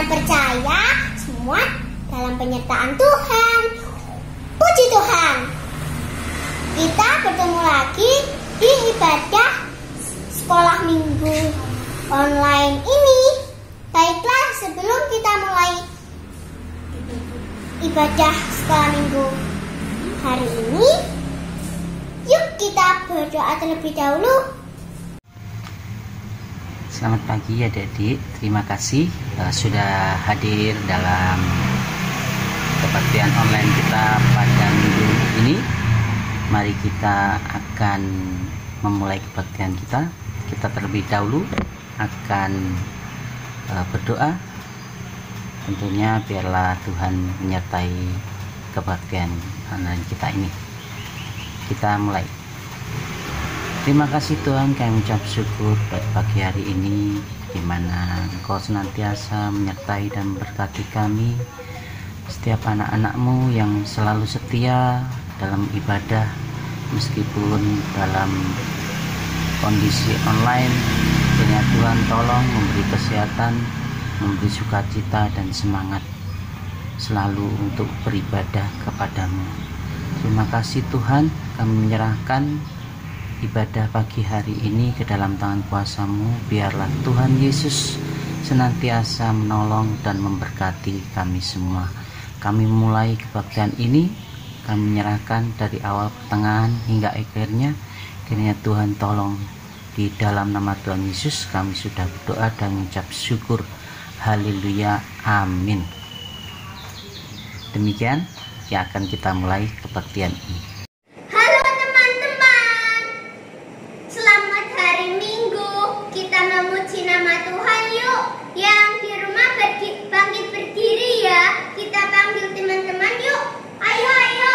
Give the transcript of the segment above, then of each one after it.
percaya semua dalam penyertaan Tuhan. Puji Tuhan. Kita bertemu lagi di ibadah sekolah minggu online ini. Baiklah, sebelum kita mulai ibadah sekolah minggu hari ini, yuk kita berdoa terlebih dahulu. Selamat pagi adik-adik, terima kasih sudah hadir dalam kebaktian online kita pada minggu ini. Mari kita akan memulai kebaktian kita. Kita terlebih dahulu akan berdoa. Tentunya biarlah Tuhan menyertai kebaktian online kita ini. Kita mulai. Terima kasih Tuhan, kami ucap syukur pada pagi hari ini, di mana Engkau senantiasa menyertai dan memberkati kami, setiap anak-anak-Mu yang selalu setia dalam ibadah, meskipun dalam kondisi online. Kiranya Tuhan tolong memberi kesehatan, memberi sukacita dan semangat selalu untuk beribadah kepadamu. Terima kasih Tuhan, kami menyerahkan ibadah pagi hari ini ke dalam tangan kuasa-Mu. Biarlah Tuhan Yesus senantiasa menolong dan memberkati kami semua. Kami mulai kebaktian ini, kami menyerahkan dari awal, pertengahan hingga akhirnya. Kiranya Tuhan tolong. Di dalam nama Tuhan Yesus kami sudah berdoa dan mengucap syukur. Haleluya, amin. Demikian yang akan kita mulai kebaktian ini. Halo teman-teman, selamat hari Minggu. Kita memuji nama Tuhan yuk. Yang di rumah bangkit berdiri ya. Kita panggil teman-teman yuk. Ayo, ayo.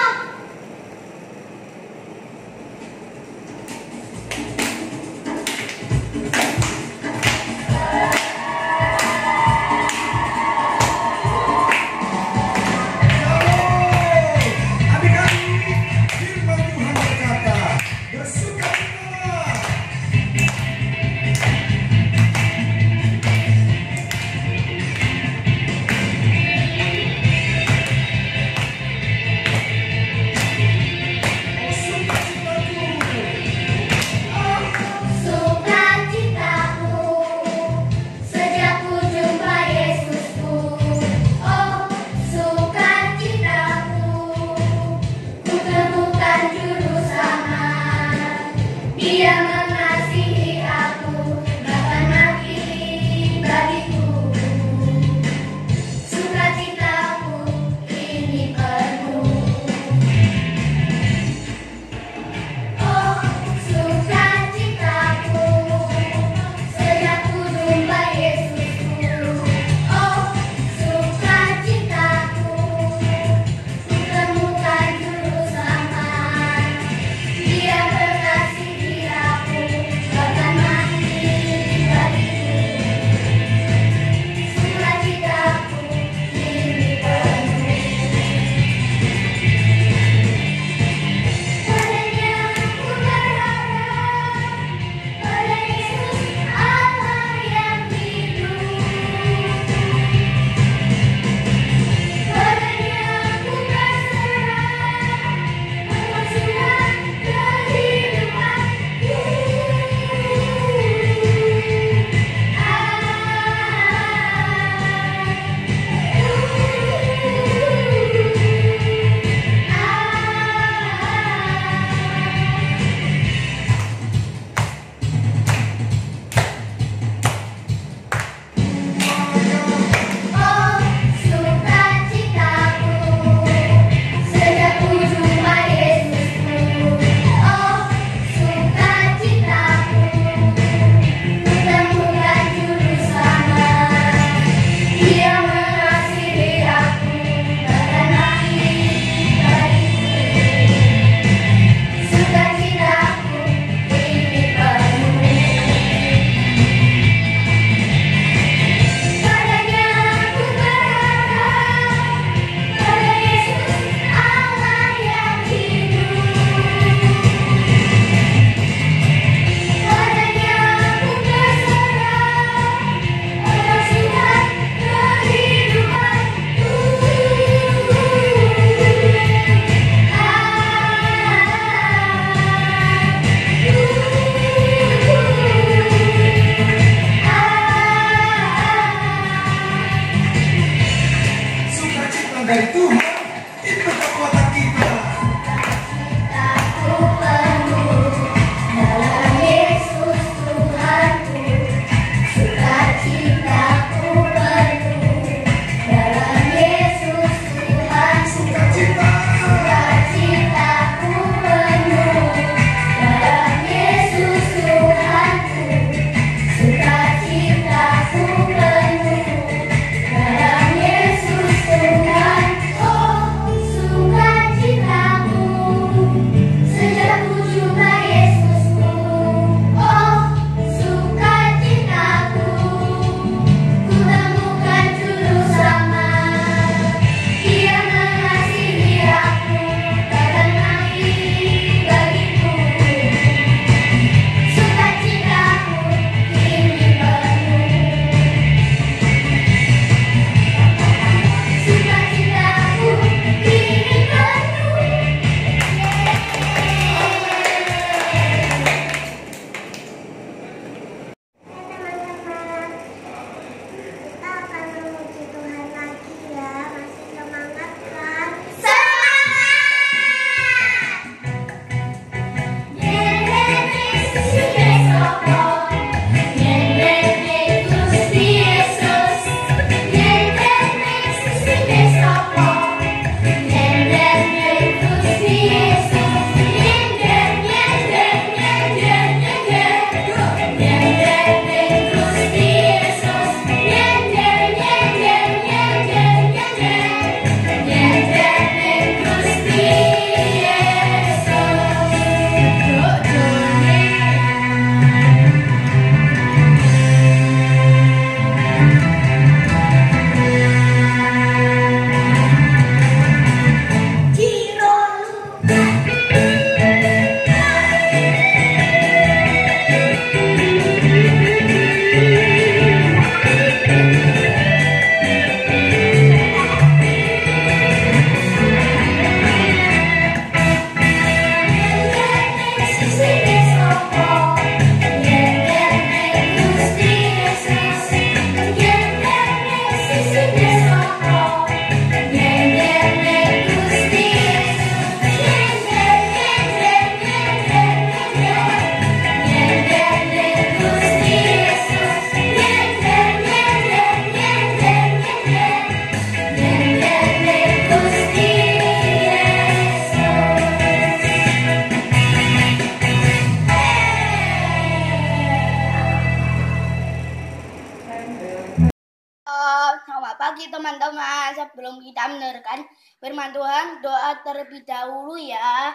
kasih teman-teman. Sebelum kita mendengarkan firman Tuhan, doa terlebih dahulu ya.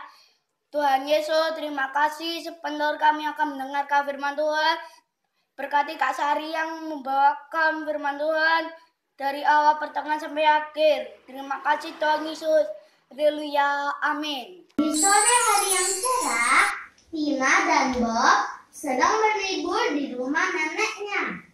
Tuhan Yesus, terima kasih sebentar kami akan mendengarkan firman Tuhan. Berkati Kak Sari yang membawakan firman Tuhan dari awal pertengahan sampai akhir. Terima kasih Tuhan Yesus. Haleluya, amin. Di sore hari yang cerah, Tina dan Bob sedang berlibur di rumah neneknya.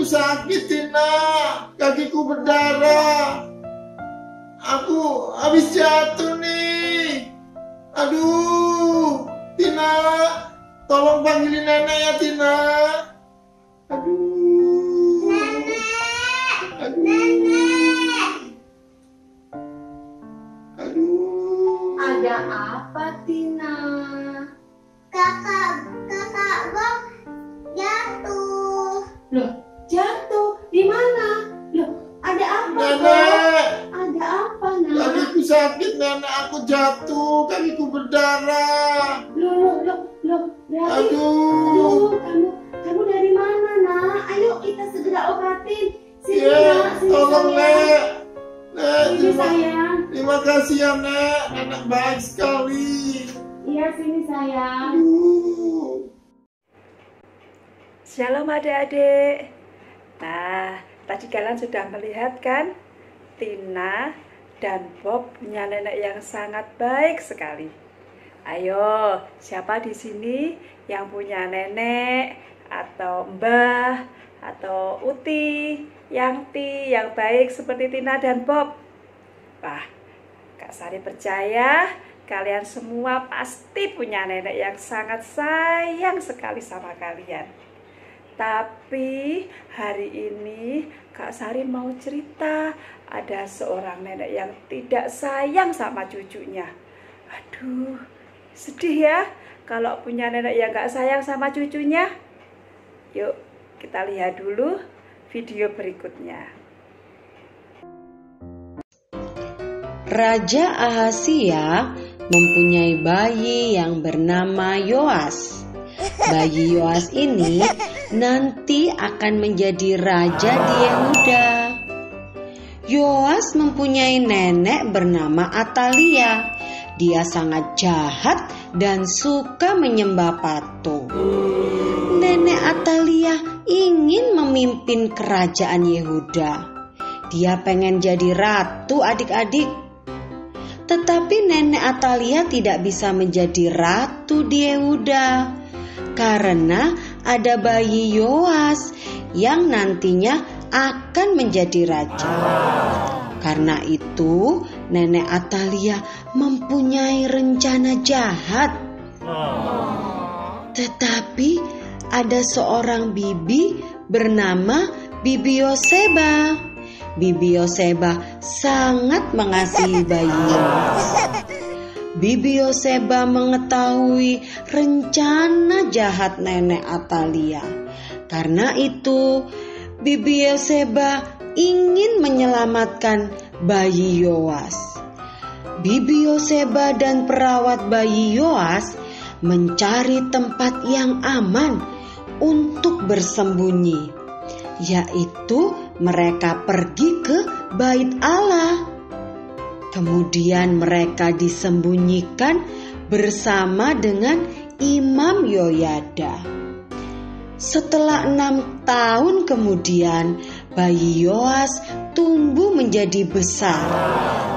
Sakit Tina, kakiku berdarah. Aku habis jatuh nih. Aduh, Tina, tolong panggilin nenek ya Tina. Aduh. Nenek. Aduh. Nenek. Aduh. Ada apa Tina? Kakak Bob jatuh. Loh, jatuh di mana? Loh, ada apa? Nenek, Ada apa, Nak? kakiku sakit nenek, aku jatuh, kakiku berdarah. Loh, berarti. Aduh. Kamu dari mana, Nak? Ayo kita segera obatin. Sini, Iya, Nak, sini tolong sayang. Nek, Sini sayang. terima kasih ya Nek, nenek baik sekali. Iya, sini sayang. Aduh. Shalom adik-adik. Nah, tadi kalian sudah melihat kan, Tina dan Bob punya nenek yang sangat baik sekali. Ayo, siapa di sini yang punya nenek atau mbah atau uti, Yangti yang baik seperti Tina dan Bob? Wah, Kak Sari percaya kalian semua pasti punya nenek yang sangat sayang sekali sama kalian. Tapi hari ini Kak Sari mau cerita ada seorang nenek yang tidak sayang sama cucunya. Aduh, sedih ya kalau punya nenek yang gak sayang sama cucunya. Yuk kita lihat dulu video berikutnya. Raja Ahasia mempunyai bayi yang bernama Yoas. Bayi Yoas ini nanti akan menjadi raja di Yehuda. Yoas mempunyai nenek bernama Atalia. Dia sangat jahat dan suka menyembah patung. Nenek Atalia ingin memimpin kerajaan Yehuda. Dia pengen jadi ratu adik-adik. Tetapi nenek Atalia tidak bisa menjadi ratu di Yehuda karena ada bayi Yoas yang nantinya akan menjadi raja. Karena itu, nenek Atalia mempunyai rencana jahat. Tetapi ada seorang bibi bernama Bibi Yoseba. Bibi Yoseba sangat mengasihi bayi Yoas. Bibi Yoseba mengetahui rencana jahat nenek Atalia. Karena itu, Bibi Yoseba ingin menyelamatkan bayi Yoas. Bibi Yoseba dan perawat bayi Yoas mencari tempat yang aman untuk bersembunyi, yaitu mereka pergi ke Bait Allah. Kemudian mereka disembunyikan bersama dengan Imam Yoyada. Setelah 6 tahun kemudian, bayi Yoas tumbuh menjadi besar.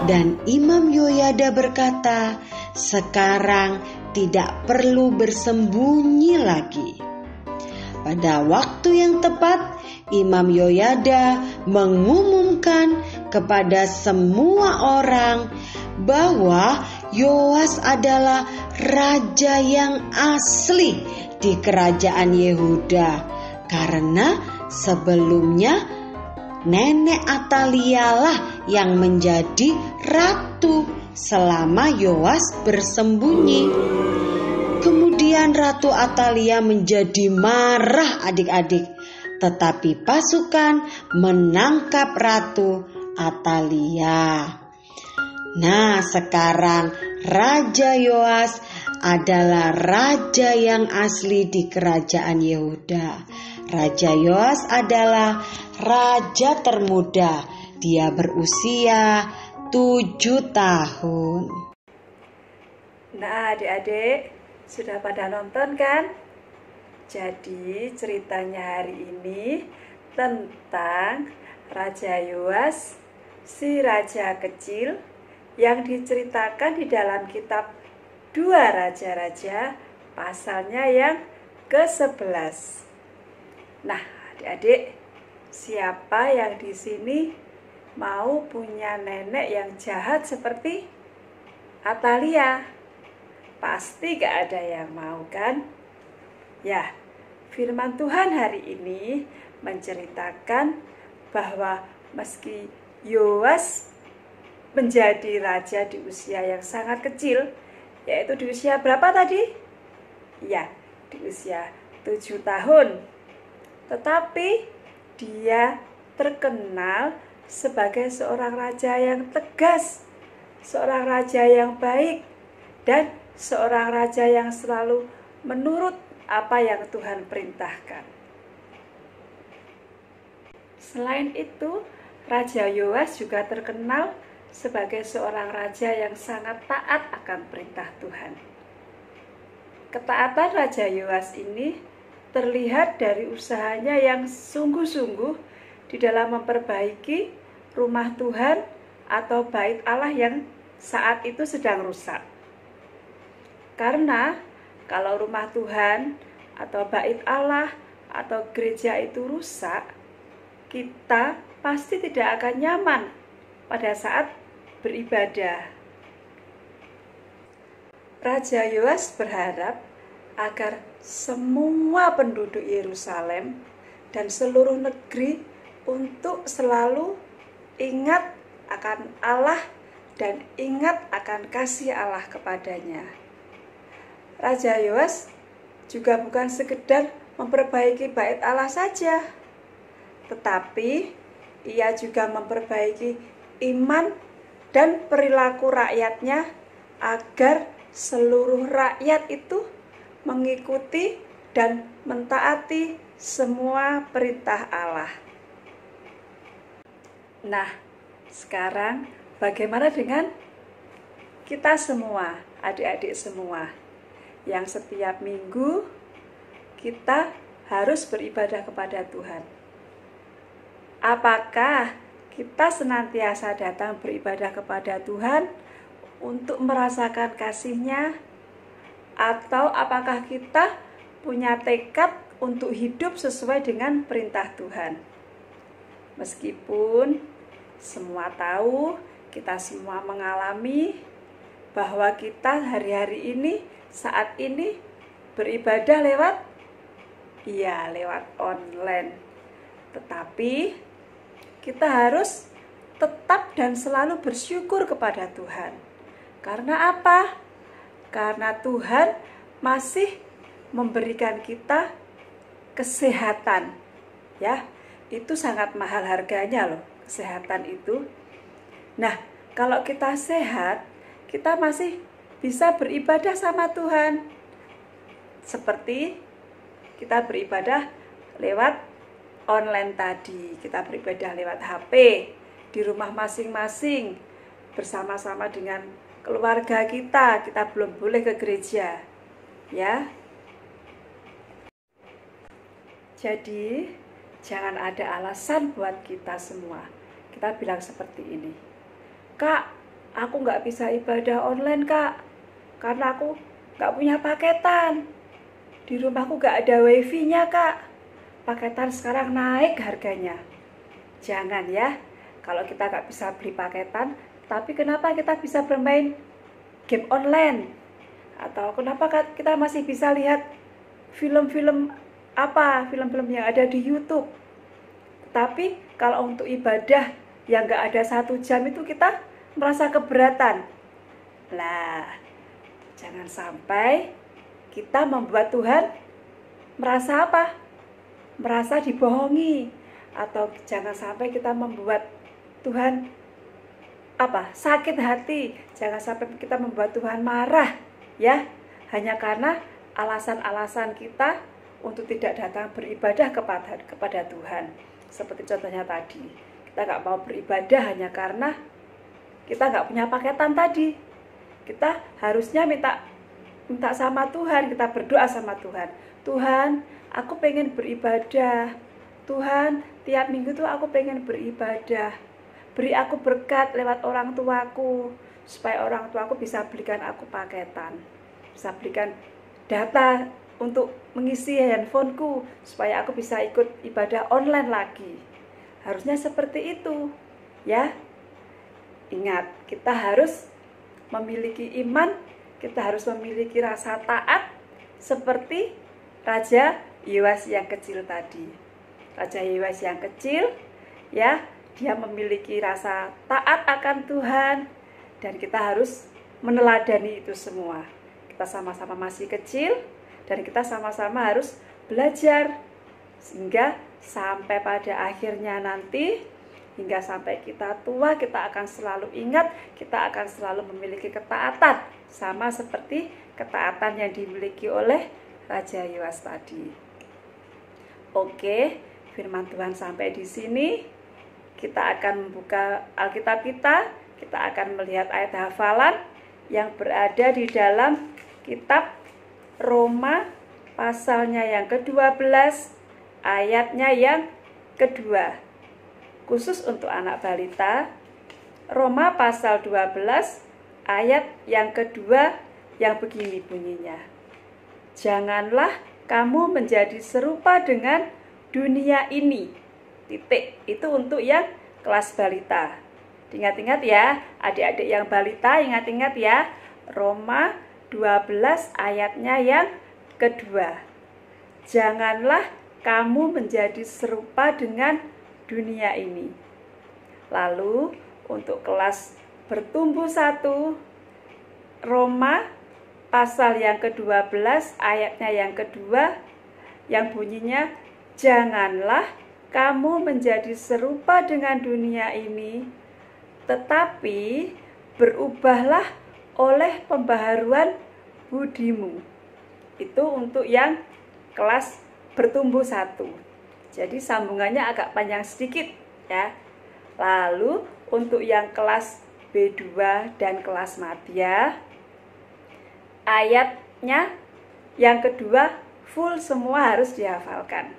Dan Imam Yoyada berkata, sekarang tidak perlu bersembunyi lagi. Pada waktu yang tepat, Imam Yoyada mengumumkan kepada semua orang bahwa Yoas adalah raja yang asli di kerajaan Yehuda, karena sebelumnya nenek Atalia lah yang menjadi ratu selama Yoas bersembunyi. Kemudian Ratu Atalia menjadi marah adik-adik, tetapi pasukan menangkap Ratu Atalia. Nah, sekarang Raja Yoas adalah raja yang asli di kerajaan Yehuda. Raja Yoas adalah raja termuda. Dia berusia 7 tahun. Nah, adik-adik, sudah pada nonton kan? Jadi ceritanya hari ini tentang Raja Yoas, si raja kecil yang diceritakan di dalam kitab 2 Raja-Raja pasalnya yang ke-11. Nah, adik-adik, siapa yang di sini mau punya nenek yang jahat seperti Atalia? Pasti gak ada yang mau kan? Ya, firman Tuhan hari ini menceritakan bahwa meski Yoas menjadi raja di usia yang sangat kecil, yaitu di usia berapa tadi? Ya, di usia 7 tahun. Tetapi dia terkenal sebagai seorang raja yang tegas, seorang raja yang baik, dan seorang raja yang selalu menurut apa yang Tuhan perintahkan. Selain itu, Raja Yoas juga terkenal sebagai seorang raja yang sangat taat akan perintah Tuhan. Ketaatan Raja Yoas ini terlihat dari usahanya yang sungguh-sungguh di dalam memperbaiki rumah Tuhan atau bait Allah yang saat itu sedang rusak. Karena kalau rumah Tuhan atau bait Allah atau gereja itu rusak, kita pasti tidak akan nyaman pada saat beribadah. Raja Yoas berharap agar semua penduduk Yerusalem dan seluruh negeri untuk selalu ingat akan Allah dan ingat akan kasih Allah kepadanya. Raja Yoas juga bukan sekedar memperbaiki bait Allah saja, tetapi ia juga memperbaiki iman dan perilaku rakyatnya agar seluruh rakyat itu mengikuti dan mentaati semua perintah Allah. Nah, sekarang bagaimana dengan kita semua, adik-adik semua, yang setiap minggu kita harus beribadah kepada Tuhan? Apakah kita senantiasa datang beribadah kepada Tuhan untuk merasakan kasih-Nya? Atau apakah kita punya tekad untuk hidup sesuai dengan perintah Tuhan? Meskipun semua tahu, kita semua mengalami bahwa kita hari-hari ini, saat ini beribadah lewat online. Tetapi kita harus tetap dan selalu bersyukur kepada Tuhan. Karena apa? Karena Tuhan masih memberikan kita kesehatan. Ya, itu sangat mahal harganya loh, kesehatan itu. Nah, kalau kita sehat, kita masih bisa beribadah sama Tuhan. Seperti kita beribadah lewat online tadi, kita beribadah lewat HP, di rumah masing-masing, bersama-sama dengan keluarga kita belum boleh ke gereja, ya. Jadi, jangan ada alasan buat kita semua. Kita bilang seperti ini, Kak, aku nggak bisa ibadah online, Kak, karena aku nggak punya paketan. Di rumahku nggak ada wifi-nya, Kak. paketan sekarang naik harganya. Jangan ya, kalau kita nggak bisa beli paketan, tapi kenapa kita bisa bermain game online? Atau kenapa kita masih bisa lihat film-film film-film yang ada di YouTube? Tapi kalau untuk ibadah yang nggak ada 1 jam itu kita merasa keberatan. Nah, jangan sampai kita membuat Tuhan merasa merasa dibohongi, atau jangan sampai kita membuat Tuhan sakit hati. Jangan sampai kita membuat Tuhan marah ya, hanya karena alasan-alasan kita untuk tidak datang beribadah kepada Tuhan. Seperti contohnya tadi, kita nggak mau beribadah hanya karena kita nggak punya paketan tadi. Kita harusnya minta sama Tuhan, kita berdoa sama Tuhan. Tuhan, aku pengen beribadah. Tuhan, tiap minggu tuh aku pengen beribadah. Beri aku berkat lewat orang tuaku, supaya orang tuaku bisa belikan aku paketan, bisa belikan data untuk mengisi handphoneku, supaya aku bisa ikut ibadah online lagi. Harusnya seperti itu ya. Ingat, kita harus memiliki iman, kita harus memiliki rasa taat seperti Raja Yoas yang kecil tadi. Raja Yoas yang kecil ya, dia memiliki rasa taat akan Tuhan, dan kita harus meneladani itu semua. Kita sama-sama masih kecil, dan kita sama-sama harus belajar, sehingga sampai pada akhirnya nanti, hingga sampai kita tua, kita akan selalu ingat, kita akan selalu memiliki ketaatan, sama seperti ketaatan yang dimiliki oleh Raja Yoas tadi. Oke, firman Tuhan sampai di sini. Kita akan membuka Alkitab kita akan melihat ayat hafalan yang berada di dalam kitab Roma pasalnya yang ke-12, ayatnya yang kedua. Khusus untuk anak balita, Roma pasal 12, ayat yang kedua yang begini bunyinya. Janganlah kamu menjadi serupa dengan dunia ini. Titik. Itu untuk yang kelas balita. Ingat-ingat ya, adik-adik yang balita, ingat-ingat ya. Roma 12 ayatnya yang kedua. Janganlah kamu menjadi serupa dengan dunia ini. Lalu untuk kelas bertumbuh 1, Roma pasal yang ke-12 ayatnya yang kedua yang bunyinya, janganlah kamu menjadi serupa dengan dunia ini, tetapi berubahlah oleh pembaharuan budimu. Itu untuk yang kelas bertumbuh 1. Jadi sambungannya agak panjang sedikit ya. Lalu untuk yang kelas B2 dan kelas madya, ayatnya yang kedua full semua harus dihafalkan.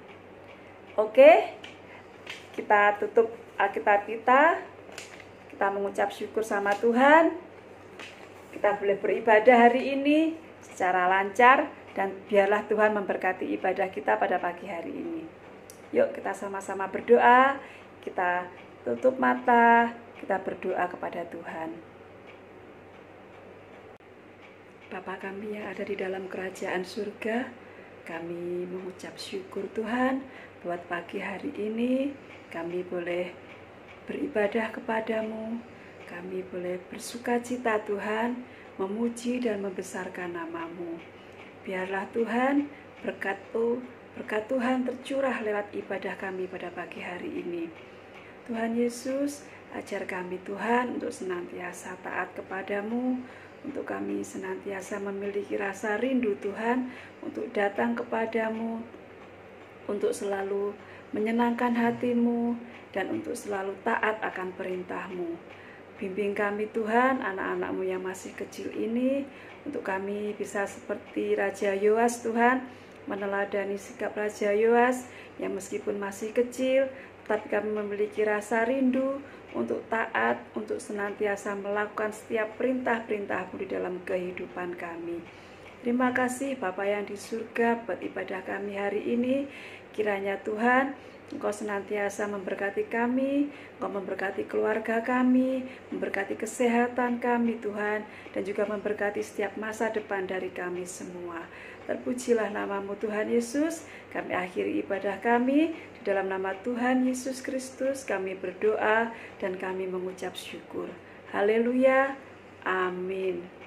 Oke, kita tutup Alkitab kita mengucap syukur sama Tuhan. Kita boleh beribadah hari ini secara lancar, dan biarlah Tuhan memberkati ibadah kita pada pagi hari ini. Yuk kita sama-sama berdoa, kita tutup mata, kita berdoa kepada Tuhan. Bapa kami yang ada di dalam kerajaan surga, kami mengucap syukur Tuhan buat pagi hari ini. Kami boleh beribadah kepadamu, kami boleh bersuka cita Tuhan, memuji dan membesarkan namamu. Biarlah Tuhan berkat Tuhan tercurah lewat ibadah kami pada pagi hari ini. Tuhan Yesus, ajar kami Tuhan untuk senantiasa taat kepadamu, untuk kami senantiasa memiliki rasa rindu Tuhan, untuk datang kepadamu, untuk selalu menyenangkan hatimu, dan untuk selalu taat akan perintahmu. Bimbing kami Tuhan, anak-anakmu yang masih kecil ini, untuk kami bisa seperti Raja Yoas Tuhan, meneladani sikap Raja Yoas yang meskipun masih kecil, tapi kami memiliki rasa rindu untuk taat, untuk senantiasa melakukan setiap perintah-perintah-Mu di dalam kehidupan kami. Terima kasih Bapa yang di surga buat ibadah kami hari ini. Kiranya Tuhan, Engkau senantiasa memberkati kami, Engkau memberkati keluarga kami, memberkati kesehatan kami Tuhan, dan juga memberkati setiap masa depan dari kami semua. Terpujilah nama-Mu Tuhan Yesus. Kami akhiri ibadah kami, di dalam nama Tuhan Yesus Kristus kami berdoa dan kami mengucap syukur. Haleluya, amin.